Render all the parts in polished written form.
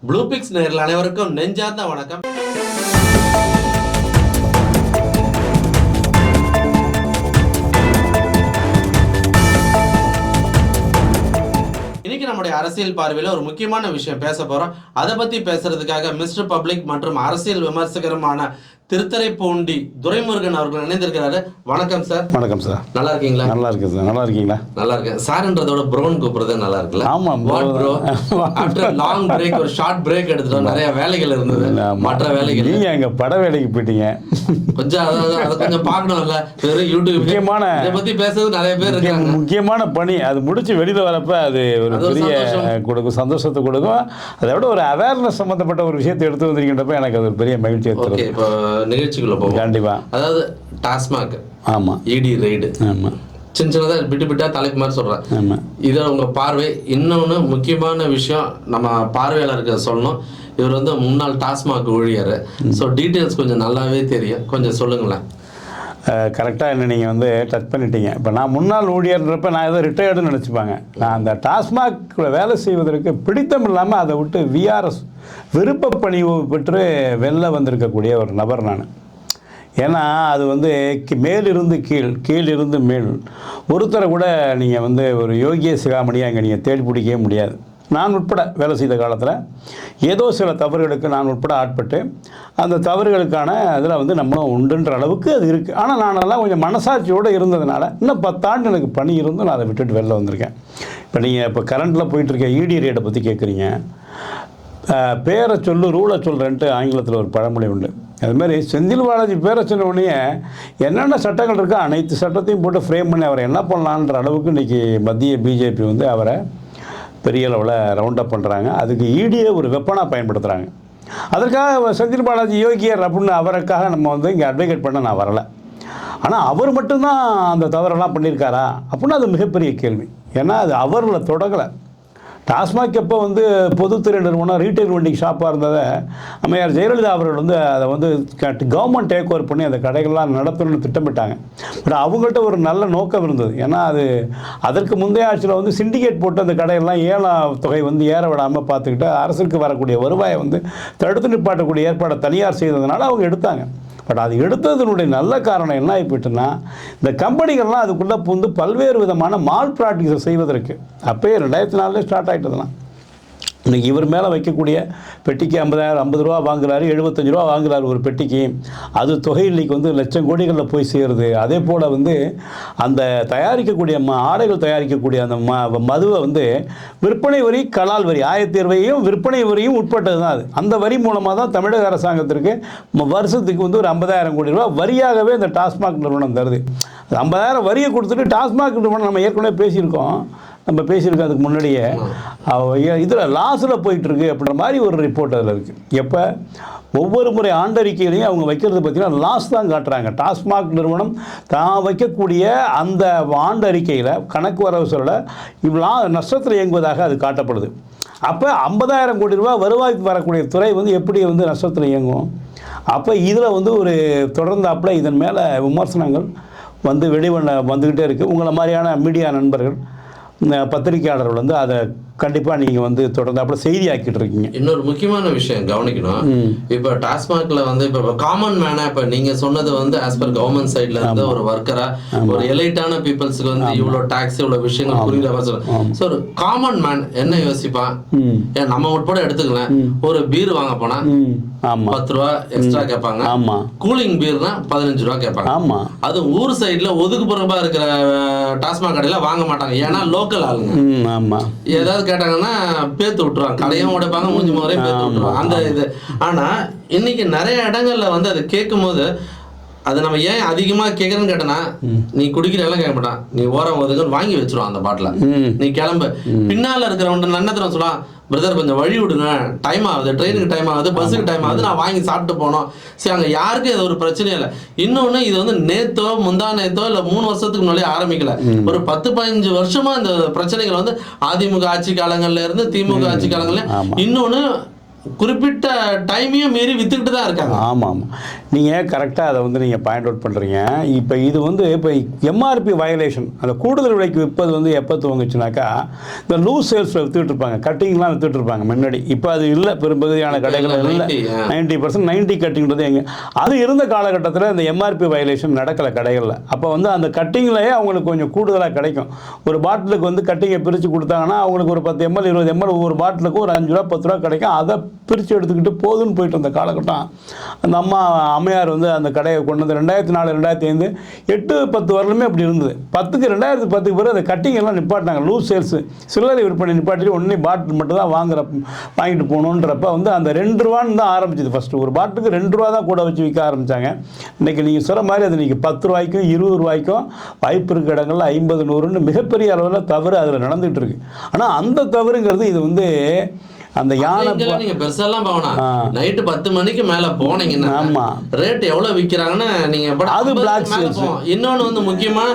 Blue fix நேயர்கள் அனைவருக்கும் நெஞ்சார்ந்த வணக்கம். இன்னைக்கு நம்முடைய அரசியல் பார்வையில் ஒரு முக்கியமான விஷயம் பேச போறோம். அதை பத்தி பேசுறதுக்காக மிஸ்டர் பப்ளிக் மற்றும் அரசியல் விமர்சகருமான திருத்துறைப்பூண்டி துரைமுருகன் அவர்கள் இணைந்திருக்கிறாரு. வணக்கம் சார். வணக்கம் சார். நல்லா இருக்கீங்களா? நல்லா இருக்கு சார். நல்லா இருக்கீங்களா? நல்லா இருக்கேன். சார்ன்றதோட ப்ரோன் கூப்பிடுறது நல்லா இருக்குல்ல? ஆமா ப்ரோ. ஆஃப்டர் லாங் பிரேக் ஒரு ஷார்ட் பிரேக் எடுத்துட்டோம். நிறைய வேலைகள் இருந்தது, மற்ற வேலைகள். நீங்க அங்க பட வேலைக்கு போயிட்டீங்க. கொஞ்சம் அதை கொஞ்சம் பார்க்கணும்ல. வெறும் யூடியூப் முக்கியமான இதை பத்தி பேசுறது நிறைய பேர் இருக்காங்க. முக்கியமான பணி அது முடிச்சு வெளியில வரப்ப அது ஒரு பெரிய கொடுக்கும், சந்தோஷத்தை கொடுக்கும். அதை விட ஒரு அவேர்னஸ் சம்பந்தப்பட்ட ஒரு விஷயத்தை எடுத்து வந்திருக்கின்றப்ப எனக்கு அது ஒரு பெரிய மகிழ்ச்சி ஏற்படுது. இப்போ நிகழ்ச்சிக்குள்ள போவோம். கண்டிப்பா. அதாவது டாஸ்மாக், ஆமா, இடி ரைடு, ஆமா, சின்ன சின்னதா பிட்டு பிட்டா தலைப்பு மாதிரி சொல்றேன். ஆமா, இதில் உங்க பார்வை. இன்னொன்று முக்கியமான விஷயம் நம்ம பார்வையாளருக்கு சொல்லணும். இவர் வந்து முன்னாள் டாஸ்மாக் ஊழியர். ஸோ டீட்டெயில்ஸ் கொஞ்சம் நல்லாவே தெரியும், கொஞ்சம் சொல்லுங்களேன். கரெக்டாக என்ன நீங்கள் வந்து டச் பண்ணிட்டீங்க. இப்போ நான் முன்னாள் ஊழியர்ன்றப்ப நான் ஏதோ ரிட்டையர்டுன்னு நினச்சிப்பாங்க. நான் அந்த டாஸ்மாக் வேலை செய்வதற்கு பிடித்தம் இல்லாமல் அதை விட்டு விஆர்எஸ் விருப்ப பணிவு பெற்று வெளில வந்திருக்கக்கூடிய ஒரு நபர் நான். ஏன்னா அது வந்து மேலிருந்து கீழ், கீழிருந்து மேல், ஒருத்தரை கூட நீங்கள் வந்து ஒரு யோகிய சிகாமணியாக இங்கே நீங்கள் தேடி பிடிக்கவே முடியாது. நான் உட்பட வேலை செய்த காலத்தில் ஏதோ சில தவறுகளுக்கு நான் உட்பட ஆட்பட்டு அந்த தவறுகளுக்கான இதில் வந்து நம்மளும் உண்டுன்ற அளவுக்கு அது இருக்குது. ஆனால் நானெல்லாம் கொஞ்சம் மனசாட்சியோடு இருந்ததுனால இன்னும் 10 ஆண்டு எனக்கு பணி இருந்தும் நான் அதை விட்டுட்டு வெளில வந்திருக்கேன். இப்போ நீங்கள் இப்போ கரண்ட்டில் போயிட்டுருக்க இடி ரேட்டை பற்றி கேட்குறீங்க. பேரை சொல்லு ரூலை சொல்கிறேன்ட்டு ஆங்கிலத்தில் ஒரு பழமொழி உண்டு. அதுமாதிரி செந்தில் பாலாஜி பேரை சொன்ன உடனே என்னென்ன சட்டங்கள் இருக்கோ அனைத்து சட்டத்தையும் போட்டு ஃப்ரேம் பண்ணி அவரை என்ன பண்ணலான்ற அளவுக்கு இன்றைக்கி மத்திய பிஜேபி வந்து அவரை பெரிய அளவில் ரவுண்டப் பண்ணுறாங்க. அதுக்கு ஈடியை ஒரு வெப்பனாக பயன்படுத்துகிறாங்க. அதற்காக செந்தில் பாலாஜி யோகியர் அப்படின்னு அவருக்காக நம்ம வந்து இங்கே அட்வொகேட் பண்ண நான் வரலை. ஆனால் அவர் மட்டும்தான் அந்த தவறெல்லாம் பண்ணியிருக்காரா அப்படின்னா அது மிகப்பெரிய கேள்வி. ஏன்னா அது அவரில் தொடங்கலை. டாஸ்மாக் எப்போ வந்து பொதுத்துறை நிறுவனம் ரீட்டைல் வெண்டிங் ஷாப்பாக இருந்ததை அம்மையார் ஜெயலலிதா அவர்கள் வந்து அதை வந்து கவர்மெண்ட் டேக் ஓவர் பண்ணி அந்த கடைகள்லாம் நடத்தணும்னு திட்டமிட்டாங்க. பட் அவங்கள்ட்ட ஒரு நல்ல நோக்கம் இருந்தது. ஏன்னா அது அதற்கு முந்தைய ஆட்சியில் வந்து சிண்டிகேட் போட்டு அந்த கடையெல்லாம் தொகை வந்து ஏற விடாமல் பார்த்துக்கிட்டு அரசுக்கு வரக்கூடிய வருவாயை வந்து தடுத்து நிப்பாட்டக்கூடிய ஏற்பாடை தனியார் செய்ததுனால அவங்க எடுத்தாங்க. பட் அது எடுத்ததனுடைய நல்ல காரணம் என்ன ஆகிப்போட்டுன்னா, இந்த கம்பெனிகள்லாம் அதுக்குள்ளே புந்து பல்வேறு விதமான மால் ப்ராக்டிஸை செய்வதற்கு அப்போயே 2004 ஸ்டார்ட் ஆகிட்டதுலாம். இன்றைக்கி இவர் மேலே வைக்கக்கூடிய பெட்டிக்கு 50 ரூபா வாங்குறாரு, 75 ரூபா வாங்குறாரு ஒரு பெட்டிக்கு. அது தொகை இன்றைக்கி வந்து லட்சம் கோடிகளில் போய் சேருது. அதே போல் வந்து அந்த தயாரிக்கக்கூடிய ஆடைகள் தயாரிக்கக்கூடிய அந்த மதுவை வந்து விற்பனை வரி, கலால் வரி, ஆயத்தீர் வரியும் விற்பனை வரியும் உட்பட்டது தான் அது. அந்த வரி மூலமாக தான் தமிழக அரசாங்கத்திற்கு வருஷத்துக்கு வந்து ஒரு 50,000 கோடி ரூபா வரியாகவே இந்த டாஸ்மாக் நிறுவனம் தருது. அது 50,000 வரியை கொடுத்துட்டு டாஸ்மாக் நிறுவனம் நம்ம ஏற்கனவே பேசியிருக்கோம் அதுக்கு முன்னாடியே இதில் லாஸில் போயிட்டுருக்கு அப்படின்ற மாதிரி ஒரு ரிப்போர்ட் அதில் இருக்குது. எப்போ ஒவ்வொரு முறை ஆண்டறிக்கையிலையும் அவங்க வைக்கிறது பார்த்திங்கன்னா லாஸ் தான் காட்டுறாங்க. டாஸ்மாக் நிறுவனம் தான் வைக்கக்கூடிய அந்த ஆண்டறிக்கையில் கணக்கு வரவு சொல்ல இவ்வளோ நஷ்டத்தில் இயங்குவதாக அது காட்டப்படுது. அப்போ 50,000 கோடி ரூபா வருவாய்க்கு வரக்கூடிய துறை வந்து எப்படி வந்து நஷ்டத்தில் இயங்கும்? அப்போ இதில் வந்து ஒரு தொடர்ந்தாப்பில் இதன் மேலே விமர்சனங்கள் வந்து வந்துக்கிட்டே இருக்குது. உங்களை மாதிரியான மீடியா நண்பர்கள், பத்திரிகையாளர்கள் வந்து அதை கண்டிப்பாக நீங்கள் வந்து தொடர்ந்து அப்படி செய்தி ஆக்கிட்டு இருக்கீங்க. இன்னொரு முக்கியமான விஷயம் கவனிக்கணும். இப்போ டாஸ்மாக்ல வந்து இப்போ காமன் மேனா இப்போ நீங்கள் சொன்னது வந்து ஆஸ் பர் கவர்மெண்ட் சைட்ல இருந்து ஒரு ஒர்க்கரா ஒரு எலைட்டான பீப்புள்ஸுக்கு வந்து இவ்வளோ டாக்ஸ் இவ்வளோ விஷயங்கள் புரியுற மாதிரி சொல்லுங்க. ஸோ ஒரு காமன் மேன் என்ன யோசிப்பான்? ஏன் நம்ம உட்பட எடுத்துக்கலாம், ஒரு பீர் வாங்க போனா 10 ரூபா எக்ஸ்ட்ரா கேட்பாங்க. கூலிங் பீர்னா 15 ரூபா கேட்பாங்க. அது ஊர் சைட்ல ஒதுக்குப்புறமா இருக்கிற டாஸ்மாக் கடையில வாங்க மாட்டாங்க. ஏன்னா லோக்கல் ஆளுங்க ஏதாவது கேட்டாங்கன்னா பேத்து விட்டுருவாங்க, கடையும் உடைப்பாங்க, மூஞ்சி முறையும் பேத்து விட்டுருவாங்க அந்த இது. ஆனா இன்னைக்கு நிறைய இடங்கள்ல வந்து அதை கேட்கும் போது அது நம்ம ஏன் அதிகமா கேட்கறேன்னு கேட்டனா, நீ குடிக்கிற எல்லாம் கேட்க மாட்டான், நீ ஓரம் ஒதுக்குன்னு வாங்கி வச்சிருவான் அந்த பாட்டில, நீ கிளம்பு. பின்னால இருக்கிறவன் நன்னத்திரம் சொல்லலாம், பிரதர் கொஞ்சம் வழி விடுங்க, டைம் ஆகுது, ட்ரெயினுக்கு டைம் ஆகுது, பஸ்ஸுக்கு டைம் ஆகுது, நான் வாங்கி சாப்பிட்டு போனோம். சரி, அங்கே யாருக்கும் இது ஒரு பிரச்சனையும் இல்லை. இன்னொன்று, இது வந்து நேத்தோ முந்தா நேத்தோ இல்லை 3 வருஷத்துக்கு முன்னாலே ஆரம்பிக்கல. ஒரு 10-15 வருஷமா இந்த பிரச்சனைகள் வந்து அதிமுக ஆட்சி காலங்கள்ல இருந்து திமுக ஆட்சி காலங்கள்ல. இன்னொன்று, குறிப்பிட்ட டைமையும் மீறி வித்துக்கிட்டு தான் இருக்காங்க. ஆமாம் ஆமாம், நீங்கள் கரெக்டாக அதை வந்து நீங்கள் பாயிண்ட் அவுட் பண்ணுறீங்க. இப்போ இது வந்து இப்போ எம்ஆர்பி வயலேஷன், அந்த கூடுதல் விலைக்கு விற்பது வந்து எப்போ துவங்குச்சுனாக்கா இந்த லூஸ் சேல்ஸில் வித்துட்டு இருப்பாங்க, கட்டிங்லாம் வித்துட்டு இருப்பாங்க முன்னாடி. இப்போ அது இல்லை, பெரும்பகுதியான கடைகள் இல்லை. 90% 90 கட்டிங்கிறது எங்கே அது இருந்த காலகட்டத்தில் இந்த எம்ஆர்பி வயலேஷன் நடக்கலை கடைகளில். அப்போ வந்து அந்த கட்டிங்லேயே அவங்களுக்கு கொஞ்சம் கூடுதலாக கிடைக்கும். ஒரு பாட்டிலுக்கு வந்து கட்டிங்கை பிரித்து கொடுத்தாங்கன்னா அவங்களுக்கு ஒரு 10 ml 20 ml ஒவ்வொரு பாட்டிலுக்கு ஒரு 5 ரூபா 10 ரூபா கிடைக்கும். அதை பிரித்து எடுத்துக்கிட்டு போதுன்னு போயிட்டு வந்த காலகட்டம். அந்த அம்மையார் வந்து அந்த கடையை கொண்டு வந்து 2004 2005 8-10 வரலுமே அப்படி இருந்தது. 2010 பிறகு அந்த கட்டிங் எல்லாம் நிப்பாட்டினாங்க. லூஸ் சேல்ஸு சில்லறை விற்பனை நிப்பாட்டிட்டு ஒன்றே பாட்டில் மட்டும் தான் வாங்கிட்டு போகணுன்றப்ப வந்து அந்த 2 ரூபான்னு தான் ஆரம்பிச்சது. ஃபஸ்ட்டு ஒரு பாட்டுக்கு 2 ரூபா தான் கூட வச்சு விற்க ஆரம்பித்தாங்க. இன்றைக்கி நீங்கள் சொல்கிற மாதிரி அது இன்றைக்கி 10 ரூபாய்க்கும் 20 ரூபாய்க்கும் வாய்ப்பு இருக்க இடங்களில் 50 100ன்னு மிகப்பெரிய அளவில் தவறு அதில் நடந்துகிட்டு இருக்கு. ஆனால் அந்த தவறுங்கிறது இது வந்து அந்த யானை நீங்க பெருசாலாம் போகணும். நைட்டு 10 மணிக்கு மேல போனீங்கன்னா ஆமா ரேட் எவ்வளவு விற்கிறாங்கன்னு நீங்க அது பிளாக் சேல்ஸ். இன்னொன்னு வந்து முக்கியமா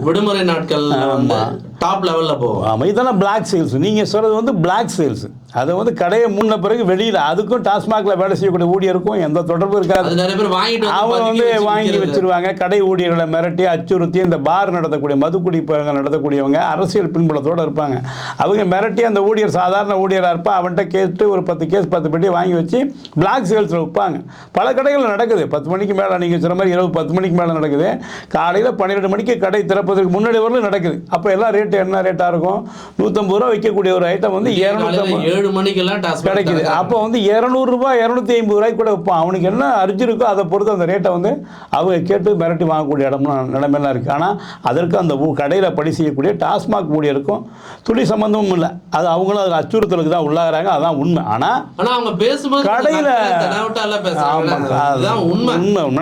விடுமுறை நாட்கள்ல வந்து டாப் லெவல்ல போகும். ஆமாம், இதெல்லாம் பிளாக் சேல்ஸ். நீங்கள் சொல்கிறது வந்து பிளாக் சேல்ஸ். அதை வந்து கடையை முன்ன பிறகு வெளியில் அதுக்கும் டாஸ்மாகில் வேலை செய்யக்கூடிய ஊழியருக்கும் எந்த தொடர்பு இருக்காது. நிறைய பேர் வாங்கிட்டு அவங்க வந்து வாங்கி வச்சிருவாங்க. கடை ஊழியர்களை மிரட்டி அச்சுறுத்தி இந்த பார் நடத்தக்கூடிய மதுக்குடிப்பவங்க நடத்தக்கூடியவங்க அரசியல் பின்புலத்தோடு இருப்பாங்க. அவங்க மிரட்டி அந்த ஊழியர் சாதாரண ஊழியராக இருப்பா அவன்கிட்ட கேட்டு ஒரு 10 கேஸ் 10 பெட்டி வாங்கி வச்சு பிளாக் சேல்ஸில் விற்பாங்க. பல கடைகள் நடக்குது. 10 மணிக்கு மேலே நீங்கள் சொன்ன மாதிரி இரவு 10 மணிக்கு மேலே நடக்குது. காலையில் 12 மணிக்கு கடை திறப்பதற்கு முன்னாடி வரலும் நடக்குது. அப்போ எல்லாம் ரேட்டு என்ன ரேட்டாக இருக்கும்? 150 ரூபா விற்கக்கூடிய ஒரு ஐட்டம் வந்து 7 மணிக்கெல்லாம் கிடைக்குது. அப்போ வந்து 200 ரூபாய் 250 ரூபாய்க்கு கூட வைப்பான். அவனுக்கு என்ன அரிச்சு இருக்கோ அதை பொறுத்து அந்த ரேட்டை வந்து அவங்க கேட்டு மிரட்டி வாங்கக்கூடிய நிலைமையெல்லாம் இருக்குது. ஆனால் அதற்கு அந்த கடையில் பணி செய்யக்கூடிய டாஸ்மாக் ஊழியருக்கும் துளி சம்பந்தமும் இல்லை. அது அவங்களும் அதில் அச்சுறுத்தலுக்கு தான் உள்ளாகிறாங்க. அதான் உண்மை. ஆனால் அவங்க பேசும்போது கடையில் உண்மை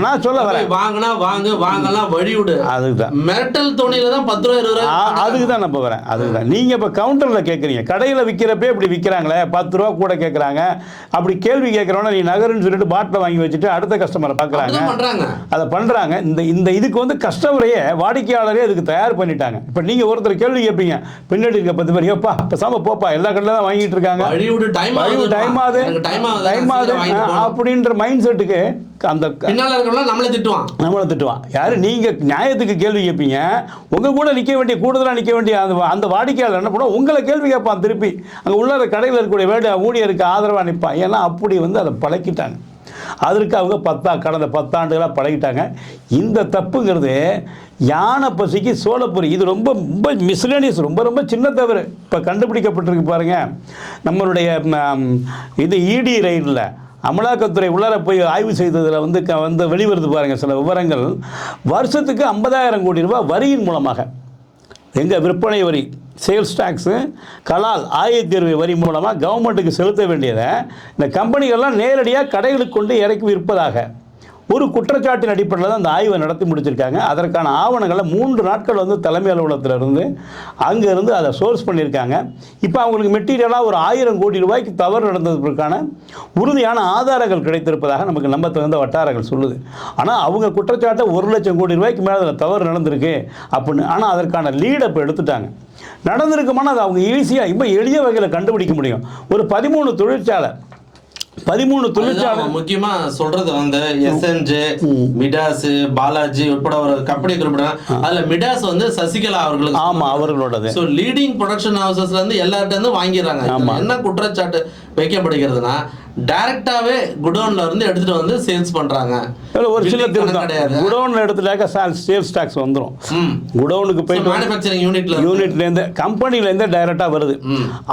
நான் சொல்ல வரேன். வாங்கினா வாங்க வாங்கலாம் வழிவிடு. அதுதான் மிரட்டல் தோணியில தான் 10 ரூபாய் 20 ரூபாய். அதுக்கு தான் நம்ம வரேன். அதுதான் நீங்கள் இப்போ கவுண்டரில் கேட்குறீங்க. கடையில் விற்கிறப்பே இப்படி விற்கிறாங்களே 10 ரூபா கூட கேட்குறாங்க. அப்படி கேள்வி கேட்குறவனா நீ நகருன்னு சொல்லிட்டு பாட்டில் வாங்கி வச்சுட்டு அடுத்த கஸ்டமரை பார்க்குறாங்க. அதை பண்ணுறாங்க. இந்த இதுக்கு வந்து கஸ்டமரையே வாடிக்கையாளரே அதுக்கு தயார் பண்ணிட்டாங்க. இப்போ நீங்கள் ஒருத்தர் கேள்வி கேட்பீங்க, பின்னாடி இருக்க 10 பேர் ஏப்பா பேசாமல் போப்பா எல்லா கடையில் தான் வாங்கிட்டு இருக்காங்க டைம் ஆகுது அப்படின்ற மைண்ட் செட்டுக்கு அந்த பின்னால இருக்கவங்க நம்மளை திட்டுவான். யாரு நீங்கள் நியாயத்துக்கு கேள்வி கேட்பீங்க. உங்கள் கூட நிற்க வேண்டிய கூடுதலாக நிற்க வேண்டிய அந்த வாடிக்கையாளர் என்ன பண்ணுவோம் உங்களை கேள்வி கேட்பான். திருப்பி அங்கே உள்ள கடையில் இருக்கக்கூடிய ஊழியருக்கு ஆதரவாக நிற்பான். ஏன்னா அப்படி வந்து அதை பழக்கிட்டாங்க. அதற்கு அவங்க கடந்த 10 ஆண்டுகளாக பழகிட்டாங்க. இந்த தப்புங்கிறது யானை பசிக்கு சோளப்பொரி. இது ரொம்ப ரொம்ப மிஸ்லேனியஸ், ரொம்ப ரொம்ப சின்ன தவறு. இப்போ கண்டுபிடிக்கப்பட்டிருக்கு பாருங்கள். நம்மளுடைய இது இடி ரைடில் அமலாக்கத்துறை உள்ளார போய் ஆய்வு செய்ததில் வந்து வெளிவருது பாருங்கள் சில விவரங்கள். வருஷத்துக்கு 50,000 கோடி ரூபாய் வரியின் மூலமாக எங்கள் விற்பனை வரி சேல்ஸ் டேக்ஸு கலால் ஆயத்தீர்வை வரி மூலமாக கவர்மெண்ட்டுக்கு செலுத்த வேண்டியதை இந்த கம்பெனிகள்லாம் நேரடியாக கடைகளுக்கு கொண்டு இறக்கி விற்பதாக ஒரு குற்றச்சாட்டின் அடிப்படையில் தான் அந்த ஆய்வை நடத்தி முடிச்சிருக்காங்க. அதற்கான ஆவணங்களை 3 நாட்கள் வந்து தலைமை அலுவலகத்தில் இருந்து அங்கேருந்து அதை சோர்ஸ் பண்ணியிருக்காங்க. இப்போ அவங்களுக்கு மெட்டீரியலாக ஒரு 1000 கோடி ரூபாய்க்கு தவறு நடந்ததற்கான உறுதியான ஆதாரங்கள் கிடைத்திருப்பதாக நமக்கு நம்ப தகுந்த வட்டாரங்கள் சொல்லுது. ஆனால் அவங்க குற்றச்சாட்டை 1 லட்சம் கோடி ரூபாய்க்கு மேலே அதில் தவறு நடந்திருக்கு அப்படின்னு. ஆனால் அதற்கான லீடை இப்போ எடுத்துட்டாங்க. நடந்திருக்குமானால் அது அவங்க ஈஸியாக இப்போ எளிய வகையில் கண்டுபிடிக்க முடியும். ஒரு 13 தொழிற்சாலை முக்கியமா சொல்றது வந்து எஸ்என்ஜே, மிடாஸ், பாலாஜி உட்பட ஒரு கம்பெனி குறிப்பிடுறாங்க. அதுல மிடாஸ் வந்து சசிகலா அவர்களுக்கு அவர்களோடது. சோ லீடிங் ப்ரொடக்ஷன் ஹவுசஸ்ல இருந்து எல்லார்ட்ட இருந்து வாங்கிடுறாங்க. என்ன குற்றச்சாட்டு வைக்கப்படுகிறதுனா டைரக்டாவே குடோன்ல இருந்து எடுத்துட்டு வந்து சேல்ஸ் பண்றாங்க. ஒரு சில குடோன்ல எடுத்துட்டாக்க சேல்ஸ் டாக்ஸ் வந்துடும். குடோனுக்கு போயிட்டு மேனுஃபேக்சரிங் யூனிட்ல இருந்து கம்பெனில இருந்து டைரக்டா வருது.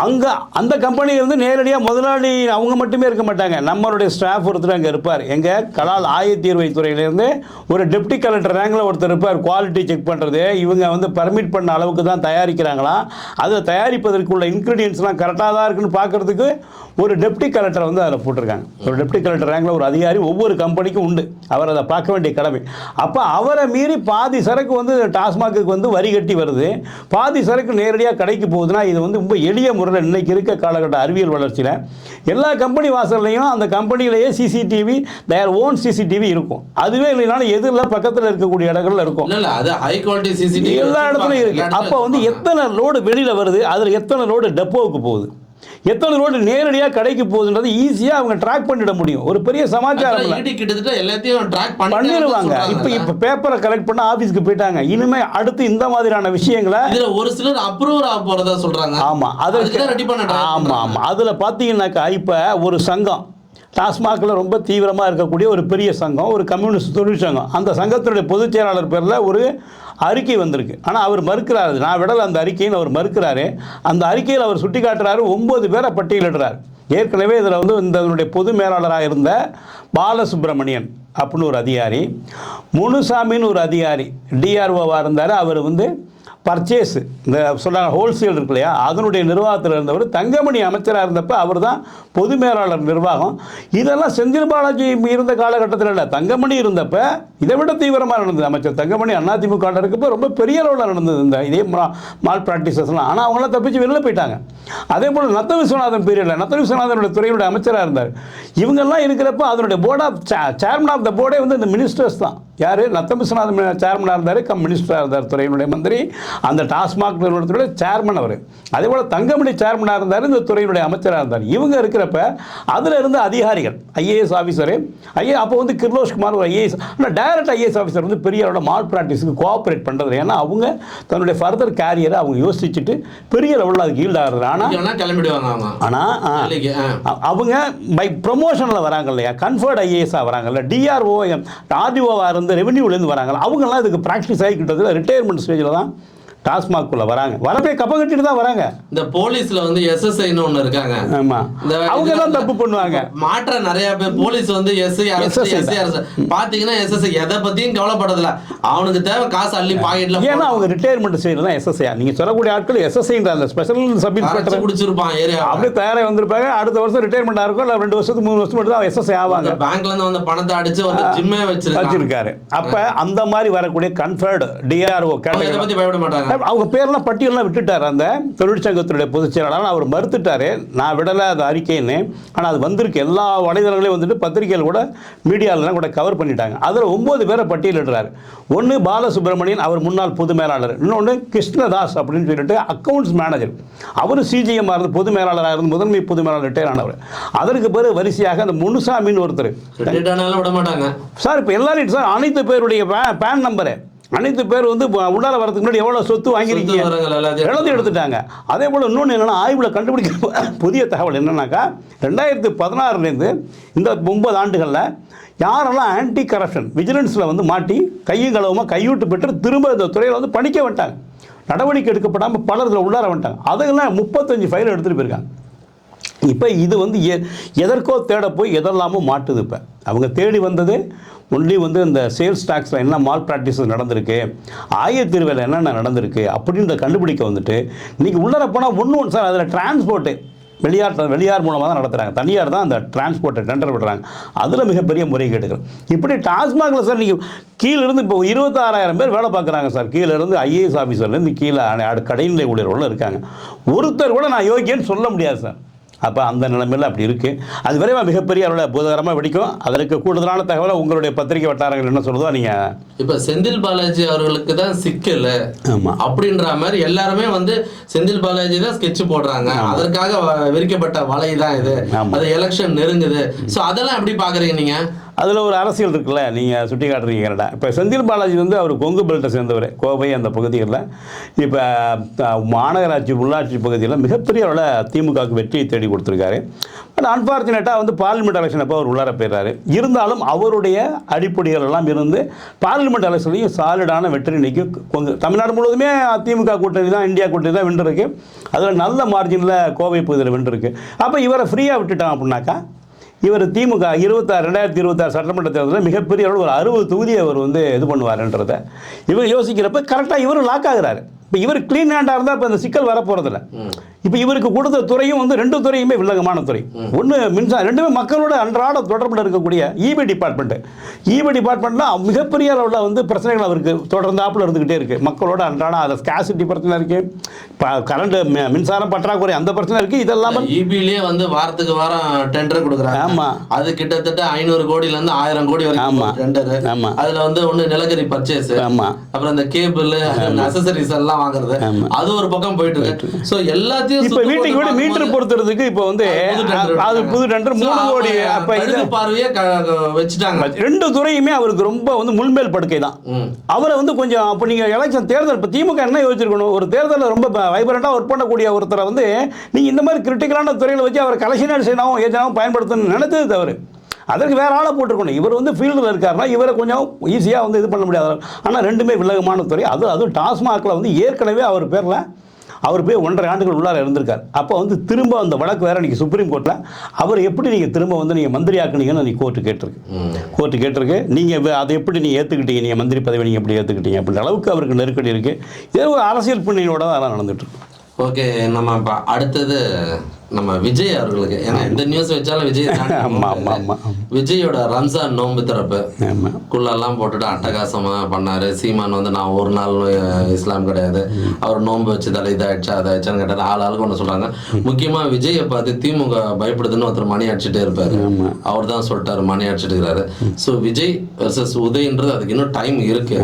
அங்க அந்த கம்பெனில இருந்து நேரடியாக முதலாளி அவங்க மட்டுமே இருக்க மாட்டாங்க. நம்மளுடைய ஸ்டாஃப் ஒருத்தர் அங்கே இருப்பார். எங்க கலால் ஆயத்தீர்வை துறையிலேருந்து ஒரு டெப்டி கலெக்டர் ரேங்கில் ஒருத்தர் இருப்பார். குவாலிட்டி செக் பண்ணுறது, இவங்க வந்து பர்மிட் பண்ண அளவுக்கு தான் தயாரிக்கிறாங்களா, அதை தயாரிப்பதற்குள்ள இன்க்ரீடியன்ஸ்லாம் கரெக்டாக தான் இருக்குன்னு பார்க்கறதுக்கு ஒரு டெப்டி கலெக்டரை வந்து அதில் போட்டிருக்காங்க. ஒரு டெப்டி கலெக்டர் ரேங்கில் ஒரு அதிகாரி ஒவ்வொரு கம்பெனிக்கும் உண்டு. அவர் அதை பார்க்க வேண்டிய கடமை. அப்போ அவரை மீறி பாதி சரக்கு வந்து டாஸ்மாக்கு வந்து வரி கட்டி வருது, பாதி சரக்கு நேரடியாக கடைக்கு போகுதுன்னா இது வந்து ரொம்ப எளிய முறையில் இன்றைக்கி இருக்க காலகட்ட அறிவியல் வளர்ச்சியில் எல்லா கம்பெனி வாசல்லையும் அந்த கம்பெனியிலேயே சிசிடிவி தயார் ஓன் சிசிடிவி இருக்கும். அதுவே இல்லைனாலும் எதிரில் பக்கத்தில் இருக்கக்கூடிய இடங்கள்ல இருக்கும். எல்லா இடத்துலையும் இருக்கு. அப்போ வந்து எத்தனை லோடு வெளியில் வருது, அதில் எத்தனை லோடு டெப்போவுக்கு போகுது, எத்தனை ரோடு நேரடியாக கடைக்கு போகுதுன்றது ஈஸியாக அவங்க ட்ராக் பண்ணிட முடியும். ஒரு பெரிய சமாச்சாரம் கிட்டத்தட்ட எல்லாத்தையும் ட்ராக் பண்ணிடுவாங்க. இப்போ பேப்பரை கலெக்ட் பண்ண ஆஃபீஸ்க்கு போயிட்டாங்க. இனிமே அடுத்து இந்த மாதிரியான விஷயங்களை ஒரு சிலர் அப்ரூவர் ஆக போறதா சொல்றாங்க. ஆமாம், அதில் பார்த்தீங்கன்னாக்கா இப்போ ஒரு சங்கம் டாஸ்மாகில் ரொம்ப தீவிரமாக இருக்கக்கூடிய ஒரு பெரிய சங்கம், ஒரு கம்யூனிஸ்ட் தொழிற்சங்கம், அந்த சங்கத்தினுடைய பொதுச் செயலாளர் பேரில் ஒரு அறிக்கை வந்திருக்கு. ஆனால் அவர் மறுக்கிறாரு, நான் விடலை அந்த அறிக்கைன்னு அவர் மறுக்கிறாரு. அந்த அறிக்கையில் அவர் சுட்டி காட்டுறாரு 9 பேரை பட்டியலிடுறார். ஏற்கனவே இதில் வந்து இதனுடைய பொது மேலாளராக இருந்த பாலசுப்ரமணியன் அப்படின்னு ஒரு அதிகாரி, முனுசாமின்னு ஒரு அதிகாரி டிஆர்ஓவாக இருந்தார். அவர் வந்து பர்ச்சேஸ் இந்த சொல்கிறாங்க ஹோல்சேல் இருக்கு இல்லையா, அதனுடைய நிர்வாகத்தில் இருந்தவர். தங்கமணி அமைச்சராக இருந்தப்போ அவர் தான் பொது மேலாளர் நிர்வாகம். இதெல்லாம் செந்தில் பாலாஜி இருந்த காலகட்டத்தில் இல்லை, தங்கமணி இருந்தப்போ இதை விட தீவிரமாக நடந்தது. அமைச்சர் தங்கமணி அதிமுக இருக்கப்போ ரொம்ப பெரிய அளவில் நடந்தது இந்த இதே மால் ப்ராக்டிசஸ்லாம். ஆனால் அவங்களாம் தப்பிச்சு வெளில போயிட்டாங்க. அதே போல் நத்த விஸ்வநாதன் பீரியடில் நத்த விஸ்வநாதனுடைய துறையுடைய அமைச்சராக இருந்தார். இவங்கெல்லாம் இருக்கிறப்ப அதனுடைய board of chairman of the போர்டே வந்து இந்த மினிஸ்டர்ஸ் தான். யார்? நத்த விஸ்வநாதன் சேர்மனாக இருந்தார், மினிஸ்டராக இருந்தார், துறையினுடைய மந்திரி. அந்த டாஸ்மாக் நிறுவனத்துடைய சேர்மன் அவர். அதே போல் தங்கமணி சேர்மனாக இருந்தார், இந்த துறையினுடைய அமைச்சராக இருந்தார். இவங்க இருக்கிறப்ப அதில் இருந்த அதிகாரிகள் ஐஏஎஸ் ஆஃபீஸரு அப்போ வந்து கிர்லோஷ்குமார் ஒரு ஐஏஎஸ், ஆனால் டைரக்ட் ஐஏஎஸ் ஆஃபீஸர் வந்து பெரிய அளவில் மால் ப்ராக்டிஸுக்கு கோஆப்ரேட் பண்ணுறது. ஏன்னா அவங்க தன்னுடைய ஃபர்தர் கேரியரை அவங்க யோசிச்சுட்டு பெரிய லெவலில் அதுக்கு ஈல்ட் ஆகிறது. ஆனால் அவங்க பை ப்ரொமோஷனில் வராங்க இல்லையா, கன்ஃபர்ட் ஐஏஎஸ்ஸாக வராங்கல்ல, டிஆர்ஓ ஆர்டிஓவாக இருந்து ரெவென்யூலேருந்து வராங்களா, அவங்கெல்லாம் இதுக்கு ப்ராக்டிஸ் ஆகிக்கிட்டதில் ரிட்டையர்மெண்ட் ஸ்டேஜில் தான் டாஸ்மாக்குள்ள வராங்க. வரப்பே கப்ப கட்டிட்டு தான் வராங்க. இந்த போலீஸ்ல வந்து எஸ்எஸ்ஐன்னு ஒண்ணு இருக்காங்க. ஆமா, அவங்க தான் தப்பு பண்ணுவாங்க. மாற்ற நிறைய பேர் போலீஸ் வந்து பாத்தீங்கன்னா எஸ்எஸ்ஐ எதை பத்தியும் கவலைப்படல, அவனுக்கு தேவை காசு அள்ளி பாக்கெட்ல. ஏன்னா அவங்க ரிட்டையர்மெண்ட் ஸ்டேஜ்ல தான் எஸ்எஸ்ஐ. நீங்க சொல்லக்கூடிய ஆட்கள் எஸ்எஸ்ஐன்ற அந்த ஸ்பெஷல் சப் இன்ஸ்பெக்டர் குடிச்சிருப்பான் ஏரியா, அப்படியே தயாராக வந்திருப்பாங்க. அடுத்த வருஷம் ரிட்டையர்மெண்ட் ஆகும், இல்லை 2 வருஷத்துக்கு 3 வருஷம் மட்டும் தான் எஸ்எஸ்ஐ ஆவாங்க. பேங்க்ல இருந்து வந்து பணத்தை அடிச்சு வந்து ஜிம்மே வச்சிருக்காரு. அப்ப அந்த மாதிரி வரக்கூடிய கன்ஃபர்ட் டிஆர்ஓ கேட்டகரி பத்தி பயப்பட மாட்டாங்க. அவங்க பேர்லாம் பட்டியலாம் விட்டுட்டார் அந்த தொழிற்சங்கத்துடைய பொதுச் செயலாளர். அவர் மறுத்துட்டாரு, நான் விடலை அது அறிக்கைன்னு. ஆனால் அது வந்திருக்கு, எல்லா வலைதளங்களையும் வந்துட்டு பத்திரிகைகள் கூட மீடியாவிலாம் கூட கவர் பண்ணிட்டாங்க. அதில் 9 பேரை பட்டியலிடுறாரு. ஒன்று பாலசுப்ரமணியன், அவர் முன்னாள் பொது மேலாளர். இன்னொன்று கிருஷ்ணதாஸ் அப்படின்னு சொல்லிட்டு அக்கௌண்ட்ஸ் மேனேஜர், அவர் சிஜிஎம் இருந்து பொது மேலாளராக இருந்து முதன்மை பொது மேலாளர் ரிட்டையர் ஆனவர். அதற்கு பிறகு வரிசையாக அந்த முனுசாமின்னு ஒருத்தர் விட மாட்டாங்க சார். இப்போ எல்லாரும் சார் அனைத்து பேருடைய பேன் நம்பரு, அனைத்து பேர் வந்து உள்ளார வரதுக்கு முன்னாடி எவ்வளோ சொத்து வாங்கியிருக்கீங்க எல்லாத்தையும் எடுத்துட்டாங்க. அதே போல் இன்னொன்று என்னென்னா, ஆய்வில் கண்டுபிடிக்க புதிய தகவல் என்னன்னாக்கா, 2016 இந்த 9 ஆண்டுகளில் யாரெல்லாம் ஆன்டி கரப்ஷன் விஜிலன்ஸில் வந்து மாட்டி கையும் களவுமாக கையூட்டு பெற்று திரும்ப இந்த துறையில் வந்து பணிக்க வந்துட்டாங்க, நடவடிக்கை எடுக்கப்படாமல் பலர் இதில் உள்ளார வந்துட்டாங்க. அதெல்லாம் 35 ஃபைல் எடுத்துகிட்டு போயிருக்காங்க. இப்போ இது வந்து எதற்கோ தேட போய் எதெல்லாமோ மாட்டுது. இப்போ அவங்க தேடி வந்தது ஒன்லி வந்து இந்த சேல்ஸ் டாக்ஸில் என்ன மால் ப்ராக்டிஸஸ் நடந்திருக்கு, ஆயத்தீர்வையில் என்னென்ன நடந்திருக்கு அப்படின்ற கண்டுபிடிக்க வந்துட்டு இன்றைக்கி உள்ளர போனால் ஒன்று சார், அதில் டிரான்ஸ்போர்ட்டு வெளியார் மூலமாக தான் நடத்துகிறாங்க. தனியார் தான் அந்த டிரான்ஸ்போர்ட்டை டெண்டர் விடுறாங்க. அதில் மிகப்பெரிய முறைகேடுகள். இப்படி டாஸ்மாகில் சார் நீங்கள் கீழேருந்து இப்போ 26,000 பேர் வேலை பார்க்குறாங்க சார். கீழேருந்து ஐஏஎஸ் ஆஃபீஸர்லேருந்து கீழே கடைநிலை ஊழியர்கள் இருக்காங்க. ஒருத்தர் கூட நான் யோகியன்னு சொல்ல முடியாது சார். அப்போ அந்த நிலைமையில் அப்படி இருக்குது. அது விரைவாக மிகப்பெரிய அளவில் பூதகரமாக வெடிக்கும். அதற்கு கூடுதலான தகவலை உங்களுடைய பத்திரிகை வட்டாரங்கள் என்ன சொல்லுதோ நீங்கள். இப்போ செந்தில் பாலாஜி அவர்களுக்கு தான் சிக்கல் அப்படின்ற மாதிரி எல்லாருமே வந்து செந்தில் பாலாஜி தான் ஸ்கெட்ச் போடுறாங்க. அதற்காக விரிக்கப்பட்ட வலை தான் இது. அது எலெக்ஷன் நெருங்குது. ஸோ அதெல்லாம் எப்படி பார்க்குறீங்க நீங்கள்? அதில் ஒரு அரசியல் இருக்குல்ல, நீங்கள் சுட்டி காட்டுறீங்க கரெக்டா. இப்போ செந்தில் பாலாஜி வந்து அவர் கொங்கு பெல்ட்டை சேர்ந்தவர், கோவை அந்த பகுதிகளில். இப்போ மாநகராட்சி உள்ளாட்சி பகுதியில் மிகப்பெரிய அளவில் திமுகவுக்கு வெற்றியை தேடி கொடுத்துருக்காரு. பட் அன்ஃபார்ச்சுனேட்டாக வந்து பார்லிமெண்ட் எலெக்ஷன் அப்போ அவர் உள்ளார போயிடுறாரு. இருந்தாலும் அவருடைய அடிப்படைகள் எல்லாம் இருந்து பார்லிமெண்ட் எலெக்ஷன்லையும் சாலிடான வெற்றி இன்னைக்கு தமிழ்நாடு முழுவதுமே திமுக கூட்டணி தான், இந்தியா கூட்டணி தான் வென்றிருக்கு. அதில் நல்ல மார்ஜினில் கோவை பகுதியில் வென்றிருக்கு. அப்போ இவரை ஃப்ரீயாக விட்டுட்டான் அப்படின்னாக்கா, இவர் திமுக 2026 சட்டமன்ற தேர்தலில் மிகப்பெரிய அளவில் ஒரு 60 தொகுதியை அவர் வந்து இது பண்ணுவார்ன்றதை இவர் யோசிக்கிறப்ப கரெக்டாக இவரும் லாக் ஆகுறாரு. இப்போ இவர் க்ளீன் ஹேண்டாக இருந்தால் இப்போ இந்த சிக்கல் வரப்போகிறதில்ல. இப்போ இவருக்கு கொடுத்த துறையும் வந்து 2 துறையுமே வில்லங்கமான துறை. ஒன்று மின்சாரம், 2மே மக்களோட அன்றாட தொடர்பில் இருக்கக்கூடிய இபி டிபார்ட்மெண்ட்டு. இபி டிபார்ட்மெண்ட்லாம் மிகப்பெரிய அளவில் வந்து பிரச்சனைகள் அவருக்கு தொடர்ந்தாப்பில் இருந்துக்கிட்டே இருக்குது. மக்களோட அன்றாட அதில் ஸ்கேசிட்டி பிரச்சனை இருக்குது, இப்போ கரண்ட் மின்சாரம் பற்றாக்குறை அந்த பிரச்சனை இருக்குது. இதெல்லாம் இபிலேயே வந்து வாரத்துக்கு வாரம் டெண்டர் கொடுக்குறாங்க. ஆமாம், அது கிட்டத்தட்ட 500 கோடியிலேருந்து 1000 கோடி வரைக்கும் டெண்டர். ஆமாம், அதில் வந்து ஒன்று நிலக்கரி பர்ச்சேஸ், ஆமாம், அப்புறம் இந்த கேபிள் அசசரிஸ் எல்லாம் வாங்குறது, அது ஒரு பக்கம் போயிட்டு இருக்கு. ஸோ எல்லாத்தையும் இப்போ வீட்டுக்கு வீடு மீட்டர் பொறுத்துறதுக்கு இப்போ வந்து அது புது டெண்டர் 3 கோடி. அப்போ இது பார்வையே வச்சுட்டாங்க. 2 துறையுமே அவருக்கு ரொம்ப வந்து முள்மேல் படுக்கை தான். அவரை வந்து கொஞ்சம் அப்போ நீங்கள் எலெக்ஷன் தேர்தல் இப்போ திமுக என்ன யோசிச்சிருக்கணும், ஒரு தேர்தலில் ரொம்ப வைப்ரண்டாக ஒர்க் பண்ணக்கூடிய ஒருத்தரை வந்து நீங்கள் இந்த மாதிரி கிரிட்டிக்கலான துறையில் வச்சு அவரை கலெக்ஷனர் செய்யணும் ஏஜனாவும் பயன்படுத்தணும்னு நினைத்தது தவறு. அதற்கு வேறு ஆளை போட்டிருக்கணும். இவர் வந்து ஃபீல்டில் இருக்காருன்னா இவரை கொஞ்சம் ஈஸியாக வந்து இது பண்ண முடியாது. ஆனால் ரெண்டுமே வில்லகமான துறை. அதுவும் டாஸ்மாகில் வந்து ஏற்கனவே அவர் பேரில் அவர் போய் 1.5 ஆண்டுகள் உள்ளார இருந்திருக்கார். அப்போ வந்து திரும்ப அந்த வழக்கு வேறு நீங்கள் சுப்ரீம் கோர்ட்டில் அவர் எப்படி நீங்கள் திரும்ப வந்து நீங்கள் மந்திரி ஆக்குனீங்கன்னு நீங்கள் கோர்ட்டு கேட்டிருக்கு. நீங்கள் அதை எப்படி நீங்கள் ஏற்றுக்கிட்டீங்க, நீங்கள் மந்திரி பதவி நீங்கள் எப்படி ஏற்றுக்கிட்டீங்க அப்படின்ற அளவுக்கு அவருக்கு நெருக்கடி இருக்குது. இதே ஒரு அரசியல் பின்னணியோட தான் அதெல்லாம் நடந்துகிட்ருக்கு. ஓகே, நம்ம இப்போ அடுத்தது நம்ம விஜய் அவர்களுக்கு, ஏன்னா எந்த நியூஸ் வச்சாலும் விஜய் விஜயோட ரம்ஜான் நோன்பு திறப்பு குள்ளெல்லாம் போட்டுட்டு அட்டகாசமாக பண்ணார். சீமான் வந்து நான் ஒரு நாள் இஸ்லாம் கிடையாது, அவர் நோன்பு வச்சதால இதாகிடுச்சா அதாகிடுச்சான்னு கேட்டார். ஆளுக்கு ஒன்று சொல்கிறாங்க. முக்கியமாக விஜயை பார்த்து திமுக பயப்படுதுன்னு ஒருத்தர் மணி அடிச்சுட்டே இருப்பார். அவர் தான் சொல்லிட்டாரு மணி அடிச்சுட்டு இருக்கிறாரு. ஸோ விஜய் வெர்சஸ் உதயன்றது அதுக்கு இன்னும் டைம் இருக்கு.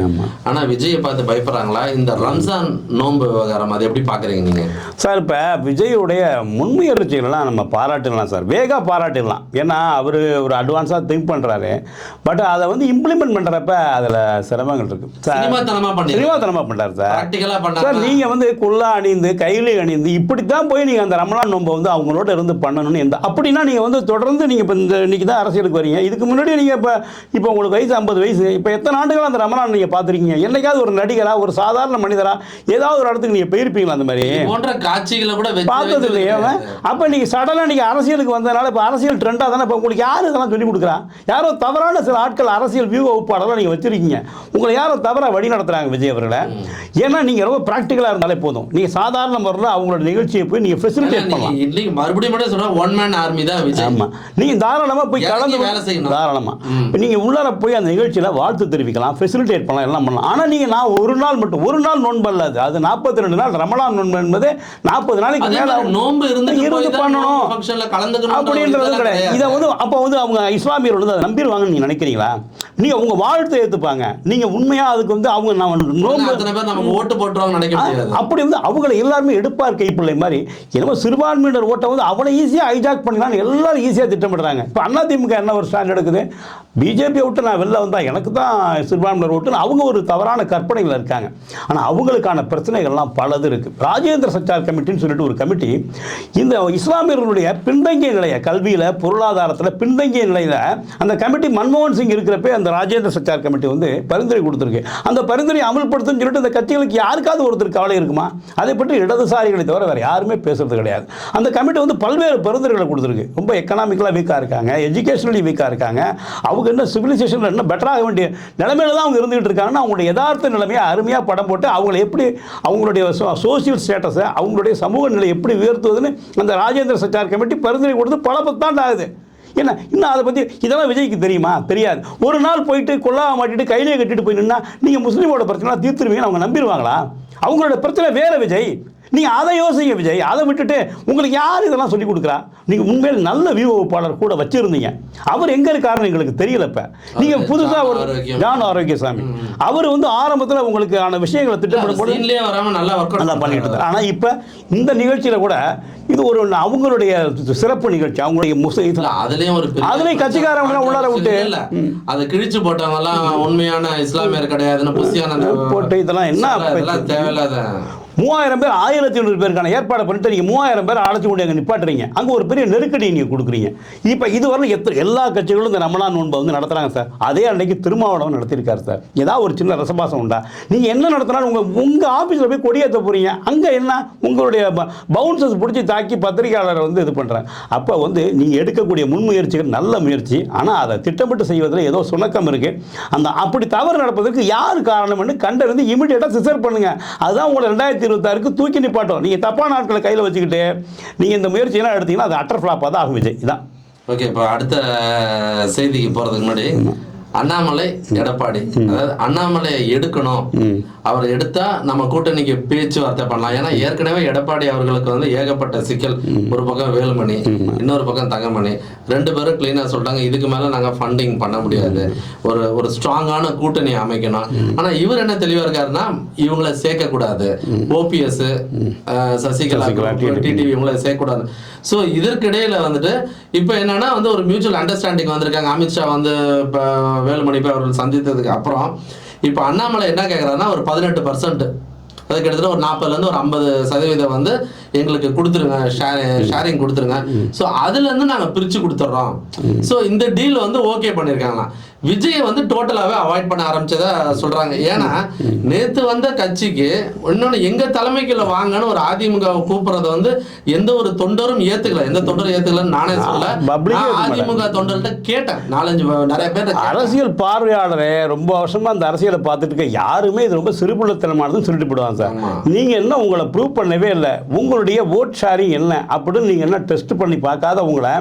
ஆனால் விஜயை பார்த்து பயப்படுறாங்களா இந்த ரம்ஜான் நோன்பு விவகாரம், அதை எப்படி பார்க்குறீங்க நீங்கள் சார்? இப்போ விஜயுடைய முன்முயற்சிகள்லாம் நம்ம பாராட்டிடலாம் சார், வேகா பாராட்டிடலாம். ஏன்னா அவர் ஒரு அட்வான்ஸாக திங்க் பண்ணுறாரு. பட் அதை வந்து இம்ப்ளிமெண்ட் பண்ணுறப்ப அதில் சிரமங்கள் இருக்குது. சினிமாத்தனமாக பண்ணுறாரு சார். நீங்கள் வந்து குல்லா அணிந்து கையிலே அணிந்து இப்படித்தான் போய் நீங்கள் அந்த ரமலான் நோன்பை வந்து அவங்களோட இருந்து பண்ணணும்னு அப்படின்னா நீங்கள் வந்து தொடர்ந்து நீங்கள் இப்போ இந்த இன்றைக்கி தான் அரசியலுக்கு வரீங்க. இதுக்கு முன்னாடி நீங்கள் இப்போ உங்களுக்கு வயசு 50 வயசு, இப்போ எத்தனை ஆண்டுகள் அந்த ரமலான் நீங்கள் பார்த்துருக்கீங்க? என்னைக்காவது ஒரு நடிகராக ஒரு சாதாரண மனிதராக ஏதாவது ஒரு இடத்துக்கு நீங்கள் போயிருப்பீங்களா? அந்த மாதிரி காட்சிகளை கூட பார்த்தது இல்லையா? அப்போ நீங்கள் சடனாக நீங்கள் அரசியலுக்கு வந்ததுனால இப்போ அரசியல் ட்ரெண்டாக தானே. இப்போ உங்களுக்கு யார் இதெல்லாம் சொல்லிக் கொடுக்குறா? யாரோ தவறான சில ஆட்கள் அரசியல் வியூக வகுப்பாளர்கள் நீங்கள் வச்சுருக்கீங்க. உங்களை யாரோ தவறாக வழி நடத்துகிறாங்க விஜய் அவர்களை. ஏன்னா நீங்கள் ரொம்ப ப்ராக்டிக்கலாக இருந்தாலே போதும். நீங்கள் சாதாரண முறையில் அவங்களோட நிகழ்ச்சியை போய் நீங்கள் ஃபெசிலிட்டேட் பண்ணலாம். இன்னைக்கு மறுபடியும் மட்டும் சொல்கிறேன், ஒன் மேன் ஆர்மி தான் விஜய். ஆமாம், நீங்கள் தாராளமாக போய் கலந்து வேலை செய்யணும். தாராளமாக நீங்கள் உள்ளார போய் அந்த நிகழ்ச்சியில் வாழ்த்து தெரிவிக்கலாம், ஃபெசிலிட்டேட் பண்ணலாம், எல்லாம் பண்ணலாம். ஆனால் நீங்கள் நான் ஒரு நாள் மட்டும், ஒரு நாள் நோன்பு அல்லது, அது 42 நாள் ரமலான் நோன்பு என்பது 40 நாளைக்கு மேலே நோன்பு இருந்து பண்ணணும் அப்படின்றது கிடையாது. இதை வந்து அப்போ வந்து அவங்க இஸ்லாமியர் வந்து அதை நம்பிடுவாங்கன்னு நீங்கள் நினைக்கிறீங்களா? நீங்கள் உங்கள் வாழ்த்தை ஏற்றுப்பாங்க. நீங்கள் உண்மையாக அதுக்கு வந்து அவங்க நோன்பு ஓட்டு போட்டுருவாங்க நினைக்க முடியாது. அப்படி வந்து அவங்களை எல்லாருமே எடுப்பார் கைப்பிள்ளை மாதிரி என்னமோ சிறுபான்மையினர் ஓட்டை வந்து அவளை ஈஸியாக ஹைஜாக் பண்ணிடலான்னு எல்லாரும் ஈஸியாக திட்டமிடுறாங்க. இப்போ அதிமுக என்ன ஒரு ஸ்டாண்ட் எடுக்குது? பிஜேபியை விட்டு நான் வெளில வந்தால் எனக்கு தான் சிறுபான்மையினர் ஓட்டுன்னு அவங்க ஒரு தவறான கற்பனைகள் இருக்காங்க. ஆனால் அவங்களுக்கான பிரச்சனைகள்லாம் பலது இருக்குது. ராஜேந்திர சச்சார் கமிட்டின்னு சொல்லிட்டு ஒரு கமிட்டி இந்த இஸ்லாமியர்களுடைய பின்தங்கிய நிலையை, கல்வியில் பொருளாதாரத்தில் பின்தங்கிய நிலையில் அந்த கமிட்டி மன்மோகன் சிங் இருக்கிறப்ப அந்த ராஜேந்திர சச்சார் கமிட்டி வந்து பரிந்துரை கொடுத்துருக்கு. அந்த பரிந்துரையை அமல்படுத்துன்னு சொல்லிட்டு இந்த கட்சிகளுக்கு யாருக்காவது ஒருத்தர் கவலை இருக்குமா? அதை பற்றி இடதுசாரிகளை தவிர வேறு யாருமே பேசுறது கிடையாது. அந்த கமிட்டி வந்து பல்வேறு பரிந்துரைகளை கொடுத்துருக்கு. ரொம்ப எக்கனாமிக்கலாக வீக்காக இருக்காங்க, எஜுகேஷனலி வீக்காக இருக்காங்க. அவங்க என்ன சிவிலைசேஷனில் என்ன பெட்டராக வேண்டிய நிலைமையில தான் அவங்க இருந்துகிட்டு இருக்காங்கன்னா அவங்களுடைய யதார்த்த நிலைமையை அருமையாக படம் போட்டு அவங்களை எப்படி அவங்களுடைய சோசியல் ஸ்டேட்டஸை, அவங்களுடைய சமூக நிலை எப்படி உயர்த்துவதுன்னு அந்த ராஜேந்திர சச்சார் கமிட்டி பரிந்துரை கொடுத்து பல 10 ஆண்டு ஆகுது. என்ன இன்னும் அதை பற்றி இதெல்லாம் விஜய்க்கு தெரியுமா? தெரியாது. ஒரு நாள் போயிட்டு கொல்லாக மாட்டிட்டு கையிலே கட்டிட்டு போய் நின்னா நீங்கள் முஸ்லீமோட பிரச்சனை தீர்த்துருவீங்கன்னு அவங்க நம்பிடுவாங்களா? அவங்களோட பிரச்சனை வேறு விஜய். நீங்கள் அதை யோசிங்க விஜய். அதை விட்டுட்டு உங்களுக்கு யார் இதெல்லாம் சொல்லிக் கொடுக்குறா? நீங்கள் உண்மையில் நல்ல வியூ வகுப்பாளர் கூட வச்சுருந்தீங்க. அவர் எங்கே இருக்காருன்னு எங்களுக்கு தெரியல. இப்போ நீங்கள் புதுசாக ஒரு ஜான் ஆரோக்கியசாமி அவர் வந்து ஆரம்பத்தில் உங்களுக்கான விஷயங்களை திட்டமிடும் போது நல்லா பண்ணிட்டு இருந்தார். ஆனால் இப்போ இந்த நிகழ்ச்சியில் கூட இது ஒரு அவங்களுடைய சிறப்பு நிகழ்ச்சி. அவங்களுடைய அதுலேயும் கட்சிக்காரங்க உள்ளார விட்டு அதை கிழிச்சு போட்டவங்கலாம் உண்மையான இஸ்லாமியர் கிடையாதுன்னு போட்டு இதெல்லாம் என்ன தேவையில்லாத 3000 பேர் 1500 பேருக்கான ஏற்பாடு பண்ணிட்டு நீங்கள் 3000 பேர் அழைச்சி கொண்டு அங்கே நிப்பாட்டுறீங்க. அங்கே ஒரு பெரிய நெருக்கடி நீங்கள் கொடுக்குறீங்க. இப்போ இதுவரை எல்லா கட்சிகளும் இந்த ரமலான் நோன்பை வந்து நடத்துகிறாங்க சார். அதே அன்றைக்கு திருமாவளவன் நடத்தியிருக்காரு சார். ஏதாவது ஒரு சின்ன ரசபாசம் உண்டா? நீங்கள் என்ன நடத்தினாலும் உங்கள் ஆஃபீஸில் போய் கொடியேற்ற போகிறீங்க. அங்கே என்ன உங்களுடைய பவுன்சர்ஸ் பிடிச்சி தாக்கி பத்திரிகையாளரை வந்து இது பண்ணுறாங்க. அப்போ வந்து நீங்கள் எடுக்கக்கூடிய முன்முயற்சிகள் நல்ல முயற்சி. ஆனால் அதை திட்டமிட்டு செய்வதில் ஏதோ சுணக்கம் இருக்குது. அந்த அப்படி தவறு நடப்பதற்கு யார் காரணம்னு கண்டறிந்து இமீடியட்டாக சிசர் பண்ணுங்கள். அதுதான் உங்களை 2026க்கு தூக்கி நிப்பாட்டும். நீங்கள் தப்பான ஆட்களை கையில் வச்சுக்கிட்டு நீங்கள் இந்த முயற்சியெல்லாம் எடுத்தீங்கன்னா அது அட்டர் ஃப்ளாப்பாக தான் ஆகும் விஜய். இதான் ஓகே. இப்போ அடுத்த செய்திக்கு போகிறதுக்கு முன்னாடி அண்ணாமலை எடப்பாடி, அதாவது அண்ணாமலையை எடுக்கணும், அவர் எடுத்தா நம்ம கூட்டணிக்கு பேச்சுவார்த்தை பண்ணலாம். ஏன்னா ஏற்கனவே எடப்பாடி அவர்களுக்கு வந்து ஏகப்பட்ட சிக்கல். ஒரு பக்கம் வேலுமணி, இன்னொரு பக்கம் தங்கமணி, 2 பேரும் கிளீனா சொல்லிட்டாங்க இதுக்கு மேல நாங்க ஃபண்டிங் பண்ண முடியாது, ஒரு ஸ்ட்ராங்கான கூட்டணி அமைக்கணும். ஆனா இவர் என்ன தெளிவா இருக்காருன்னா இவங்களை சேர்க்க கூடாது, ஓபிஎஸ், சசிகலா, டிடிவி இவங்களை சேர்க்க கூடாது. ஸோ இதற்கிடையில வந்துட்டு இப்போ என்னன்னா வந்து ஒரு மியூச்சுவல் அண்டர்ஸ்டாண்டிங் வந்திருக்காங்க. அமித்ஷா வந்து இப்போ வேலுமணி போய் அவர்கள் சந்தித்ததுக்கு அப்புறம் இப்போ அண்ணாமலை என்ன கேட்குறாருன்னா ஒரு 18%, அது கிட்டத்தட்ட ஒரு 40% ஒரு 50% வந்து எங்களுக்கு கொடுத்துருங்க, ஷேரிங் கொடுத்துருங்க. ஸோ அதுலேருந்து நாங்கள் பிரித்து கொடுத்துட்றோம். ஸோ இந்த டீல் வந்து ஓகே பண்ணியிருக்காங்களா. விஜயை வந்து டோட்டலாகவே அவாய்ட் பண்ண ஆரம்பிச்சதா சொல்கிறாங்க. ஏன்னா நேற்று வந்த கட்சிக்கு இன்னொன்று எங்கள் தலைமைக்குள்ள வாங்கன்னு ஒரு அதிமுக கூப்பிட்றத வந்து எந்த ஒரு தொண்டரும் ஏற்றுக்கல, எந்த தொண்டரும் ஏற்றுக்கலன்னு நானே சொல்ல. அதிமுக தொண்டர்கிட்ட கேட்டேன், 4-5 நிறைய பேர் அரசியல் பார்வையாளரே ரொம்ப வருஷமா அந்த அரசியலை பார்த்துட்டு இருக்க யாருமே இது ரொம்ப சிறுபுள்ளத்தனமானதுன்னு சொல்லிட்டு போடுவாங்க சார். நீங்கள் என்ன உங்களை ப்ரூவ் பண்ணவே இல்லை, உங்களுடைய ஓட் ஷேரிங் என்ன அப்படின்னு நீங்கள் என்ன டெஸ்ட் பண்ணி பார்க்காத உங்களை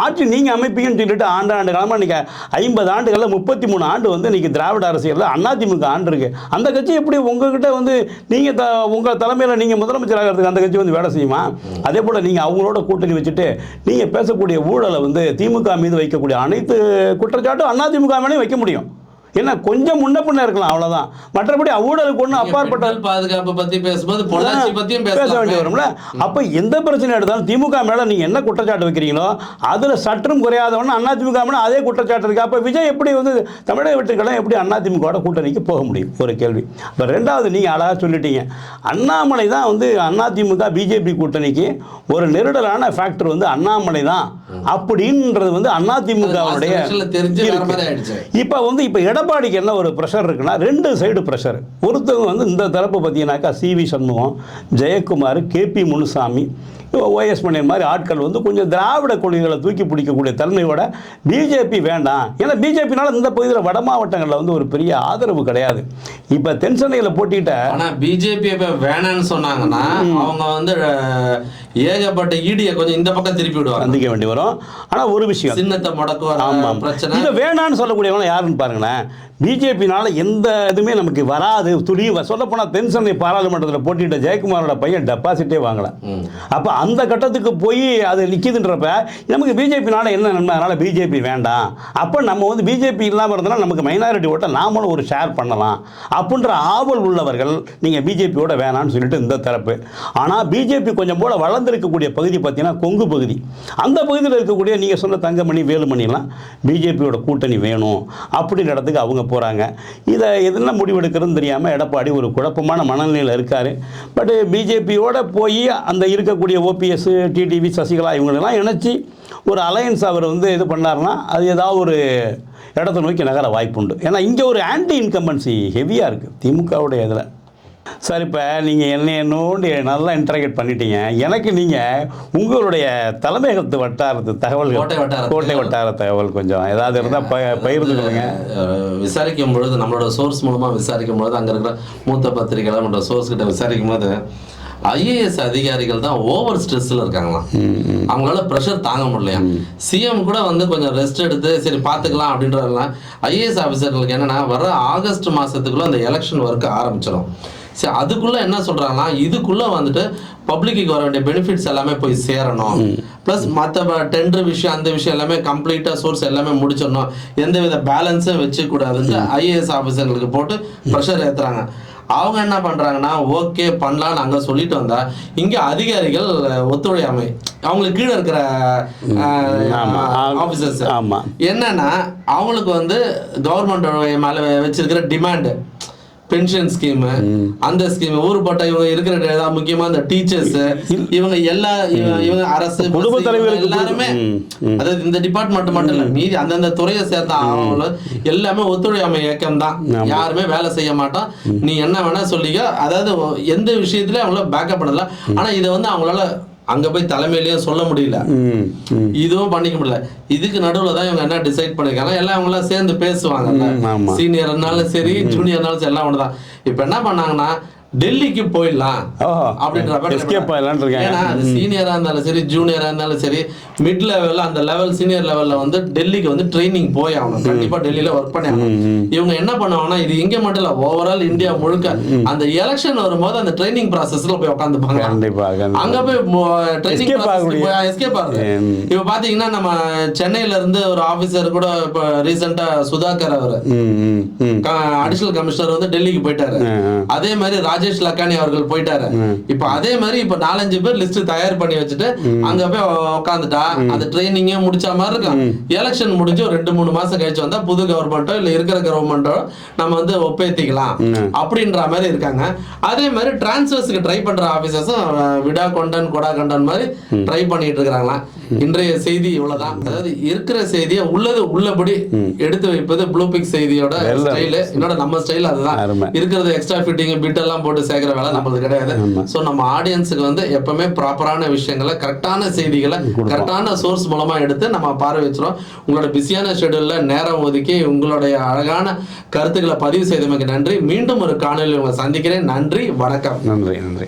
ஆட்சி நீங்கள் அமைப்பீங்கன்னு சொல்லிட்டு ஆண்டு காலமாக நீங்கள் 50 ஆண்டுகளில் 33 ஆண்டு வந்து இன்றைக்கி திராவிட அரசியலில் அதிமுக ஆண்டு இருக்குது. அந்த கட்சி எப்படி உங்ககிட்ட வந்து நீங்கள் உங்கள் தலைமையில் நீங்கள் முதலமைச்சராகிறதுக்கு அந்த கட்சி வந்து வேலை செய்யுமா? அதே போல் நீங்கள் அவங்களோட கூட்டணி வச்சுட்டு நீங்கள் பேசக்கூடிய ஊழலை வந்து திமுக மீது வைக்கக்கூடிய அனைத்து குற்றச்சாட்டும் அதிமுக மேலேயும் வைக்க முடியும். என்ன கொஞ்சம் முன்ன பின்ன இருக்கலாம், அவ்வளவுதான். மற்றபடி ஊழலுக்கு ஒன்றும் அப்பாற்பட்ட பாதுகாப்பு பத்தி பேசும்போது பேச வேண்டிய வரும்ல. அப்ப எந்த பிரச்சனை எடுத்தாலும் திமுக மேல நீங்க என்ன குற்றச்சாட்டு வைக்கிறீங்களோ அதுல சற்றும் குறையாதவன அதிமுக மேல அதே குற்றச்சாட்டு இருக்கு. அப்ப விஜய் எப்படி வந்து தமிழக வெற்றிக்கெல்லாம் எப்படி அதிமுக கூட்டணிக்கு போக முடியும்? ஒரு கேள்வி. இப்ப ரெண்டாவது, நீங்க அழகா சொல்லிட்டீங்க, அண்ணாமலை தான் வந்து அதிமுக பிஜேபி கூட்டணிக்கு ஒரு நெருடலான ஃபேக்டர் வந்து அண்ணாமலை தான் அப்படின்றது வந்து அதிமுகவுடைய. இப்ப வந்து இப்ப எடப்பாடிக்கு என்ன ஒரு ப்ரெஷர் இருக்குன்னா 2 சைடு ப்ரெஷர். ஒருத்தவங்க வந்து இந்த தரப்பு பார்த்தீங்கன்னாக்கா சிவி சண்முகம், ஜெயக்குமார், கேபி முனுசாமி, ஓஎஸ் மணியன் மாதிரி ஆட்கள் வந்து கொஞ்சம் திராவிட கொள்கைகளை தூக்கி பிடிக்கக்கூடிய தன்மையோட பிஜேபி வேண்டாம். ஏன்னா பிஜேபினால இந்த பகுதியில் வட மாவட்டங்களில் வந்து ஒரு பெரிய ஆதரவு கிடையாது. இப்போ தென்சென்னையில் போட்டிட்ட ஆனால் பிஜேபி இப்போ வேணான்னு சொன்னாங்கன்னா அவங்க வந்து ஏகப்பட்ட ஈடியை கொஞ்சம் இந்த பக்கம் திருப்பி விடுவாங்க, சந்திக்க வேண்டி வரும். ஆனால் ஒரு விஷயம், சின்னத்தை முடக்குவாங்க பிரச்சனை. இதை வேணான்னு சொல்லக்கூடியவங்க யாருன்னு பாருங்களேன். பிஜேபினால எந்த இதுவுமே நமக்கு வராது. துணிவு சொல்லப்போனால் தென்சென்னை பாராளுமன்றத்தில் போட்டிட்ட ஜெயக்குமாரோட பையன் டெபாசிட்டே வாங்கல. அப்போ அந்த கட்டத்துக்கு போய் அது நிற்கிதுன்றப்ப நமக்கு பிஜேபினால என்ன நன்மை? அதனால் பிஜேபி வேண்டாம். அப்போ நம்ம வந்து பிஜேபி இல்லாமல் இருந்தாலும் நமக்கு மைனாரிட்டி ஓட்டை நாமளும் ஒரு ஷேர் பண்ணலாம் அப்படின்ற ஆவல் உள்ளவர்கள் நீங்கள் பிஜேபியோட வேணான்னு சொல்லிட்டு இந்த தரப்பு. ஆனால் பிஜேபி கொஞ்சம் போல வளர்ந்துருக்கக்கூடிய பகுதி பார்த்தீங்கன்னா கொங்கு பகுதி, அந்த பகுதியில் இருக்கக்கூடிய நீங்கள் சொன்ன தங்கமணி, வேலுமணிலாம் பிஜேபியோட கூட்டணி வேணும் அப்படின்ற இடத்துக்கு அவங்க போகிறாங்க. இதை எதுனா முடிவெடுக்கிறதுன்னு தெரியாமல் எடப்பாடி ஒரு குழப்பமான மனநிலையில் இருக்கார். பட் பிஜேபியோட போய் அந்த இருக்கக்கூடிய ஓபிஎஸ், டிடிவி, சசிகலா இவங்களெல்லாம் இணைச்சி ஒரு அலையன்ஸ் அவர் வந்து இது பண்ணார்னா அது ஏதாவது ஒரு இடத்தை நோக்கி நகர வாய்ப்புண்டு. ஏன்னா இங்கே ஒரு ஆன்டி இன்கம்பன்சி ஹெவியாக இருக்குது திமுகவுடைய இதில். சார், இப்போ நீங்கள் என்னோண்டு நல்லா இன்டராக்ட் பண்ணிட்டீங்க. எனக்கு நீங்கள் உங்களுடைய தலைமையகத்து வட்டாரத்து தகவல்கள், கோட்டை வட்டார தகவல் கொஞ்சம் ஏதாவது இருந்தால் பகிர்ந்து கொள்ளுங்க. விசாரிக்கும் பொழுது நம்மளோட சோர்ஸ் மூலமாக விசாரிக்கும் பொழுது அங்கே இருக்கிற மூத்த பத்திரிகைகள் நம்மளோட சோர்ஸ் கிட்ட விசாரிக்கும் போது ஐஏஎஸ் அதிகாரிகள் தான் ஓவர் ஸ்ட்ரெஸ்ல இருக்காங்களாம். அவங்களால ப்ரெஷர் தாங்க முடியலையா. சிஎம் கூட வந்து கொஞ்சம் ரெஸ்ட் எடுத்து சரி பார்த்துக்கலாம் அப்படின்றதுலாம். ஐஏஎஸ் ஆஃபீஸர்களுக்கு என்னன்னா வர ஆகஸ்ட் மாதத்துக்குள்ளே அந்த எலெக்ஷன் ஒர்க் ஆரம்பிச்சிடும். சரி, அதுக்குள்ளே என்ன சொல்கிறாங்கன்னா இதுக்குள்ளே வந்துட்டு பப்ளிக்கு வர வேண்டிய பெனிஃபிட்ஸ் எல்லாமே போய் சேரணும், ப்ளஸ் மற்ற டெண்டர் விஷயம் அந்த விஷயம் எல்லாமே கம்ப்ளீட்டாக சோர்ஸ் எல்லாமே முடிச்சிடணும், எந்தவித பேலன்ஸும் வச்சுக்கூடாதுன்னு ஐஏஎஸ் ஆஃபீஸர்களுக்கு போட்டு ப்ரெஷர் ஏற்றுறாங்க. அவங்க என்ன பண்ணுறாங்கன்னா ஓகே பண்ணலான்னு அங்கே சொல்லிட்டு வந்தா இங்கே அதிகாரிகள் ஒத்துழையாமை, அவங்களுக்கு கீழே இருக்கிற ஆஃபீஸர்ஸ் என்னன்னா அவங்களுக்கு வந்து கவர்மெண்ட் மேலே வச்சிருக்கிற டிமாண்டு, பென்ஷன் ஸ்கீம், அந்த ஸ்கீம் ஊருப்பட்ட இவங்க இருக்கிற முக்கியமா இந்த டீச்சர்ஸ் இவங்க இவங்க அரசு குடும்ப தலைவர்கள் எல்லாருமே, அதாவது இந்த டிபார்ட்மெண்ட் மட்டும் இல்ல மீதி அந்தந்த துறையை சேர்ந்த அவங்க எல்லாமே ஒத்துழையாமை இயக்கம் தான். யாருமே வேலை செய்ய மாட்டோம், நீ என்ன வேணா சொல்லிக்க. அதாவது எந்த விஷயத்திலயும் அவங்கள பேக்கப் பண்ணல. ஆனா இதை வந்து அவங்களால அங்க போய் தலைமையிலயும் சொல்ல முடியல, இதுவும் பண்ணிக்க முடியல. இதுக்கு நடுவில் தான் இவங்க என்ன டிசைட் பண்ணிருக்காங்க, எல்லாம் அவங்கள சேர்ந்து பேசுவாங்க. சீனியர்னாலும் சரி ஜூனியர்னாலும் சரி எல்லாம் ஒண்ணுதான். இப்ப என்ன பண்ணாங்கன்னா டெல்லிக்கு போயிடலாம் அப்படின்ற எஸ்கேப் ஆயிடலாம்னு இருக்காங்க. ஏன்னா அது சீனியரா இருந்தாலும் சரி ஜூனியரா இருந்தாலும் சரி மிட் லெவல்ல அந்த லெவல் சீனியர் லெவல்ல வந்து டெல்லிக்கு வந்து ட்ரைனிங் போய் ஆகணும், கண்டிப்பா டெல்லியில ஒர்க் பண்ணி ஆகணும். இவங்க என்ன பண்ணுவாங்கன்னா இது இங்க மட்டும் இல்ல ஓவரால் இந்தியா முழுக்க அந்த எலெக்ஷன் வரும்போது அந்த ட்ரைனிங் ப்ராசஸ்ல போய் உட்காந்துப்பாங்க. அங்க போய் ட்ரைனிங் எஸ்கேப் ஆகுது. இப்ப பாத்தீங்கன்னா நம்ம சென்னையில இருந்து ஒரு ஆபீசர் கூட இப்ப ரீசெண்டா சுதாகர் அவர் அடிஷனல் கமிஷனர் வந்து டெல்லிக்கு போயிட்டாரு. அதே மாதிரி ராஜேஷ் லக்கானி அவர்கள் போயிட்டாரு. இப்ப அதே மாதிரி இப்ப 4-5 பேர் லிஸ்ட் தயார் பண்ணி வச்சுட்டு அங்க போய் உட்காந்துட்டா அந்த ட்ரைனிங்கே முடிச்ச மாதிரி இருக்கும். எலெக்ஷன் முடிஞ்சு ஒரு 2-3 மாசம் கழிச்சு வந்தா புது கவர்மெண்ட்டோ இல்ல இருக்கிற கவர்மெண்ட்டோ நம்ம வந்து ஒப்பேத்திக்கலாம் அப்படின்ற மாதிரி இருக்காங்க. அதே மாதிரி டிரான்ஸ்ஃபர்ஸ்க்கு ட்ரை பண்ற ஆபீசர்ஸும் விடா கொண்டன் கொடா கொண்டன் மாதிரி ட்ரை பண்ணிட்டு இருக்காங்களாம். இன்றைய செய்தி இவ்வளவுதான். அதாவது இருக்கிற செய்தியை உள்ளது உள்ளபடி எடுத்து வைப்பது ப்ளூபிக் செய்தியோட ஸ்டைல். என்னோட நம்ம ஸ்டைல் அதுதான். இருக்கிறது எக்ஸ்ட்ரா ஃபிட்டிங் பிட் எல்லாம் போட்டு சேர்க்கிற வேலை நம்மளுக்கு கிடையாது. ஸோ நம்ம ஆடியன்ஸுக்கு வந்து எப்பவுமே ப்ராப்பரான விஷயங்களை கரெக்டான செய்திகளை கரெக்டான சோர்ஸ் மூலமா எடுத்து நம்ம பார்வை வச்சிரும். உங்களோட பிஸியான ஷெடியூல்ல நேரம் ஒதுக்கி உங்களுடைய அழகான கருத்துக்களை பதிவு செய்தமைக்கு நன்றி. மீண்டும் ஒரு காணொலியில் உங்களை சந்திக்கிறேன். நன்றி, வணக்கம். நன்றி.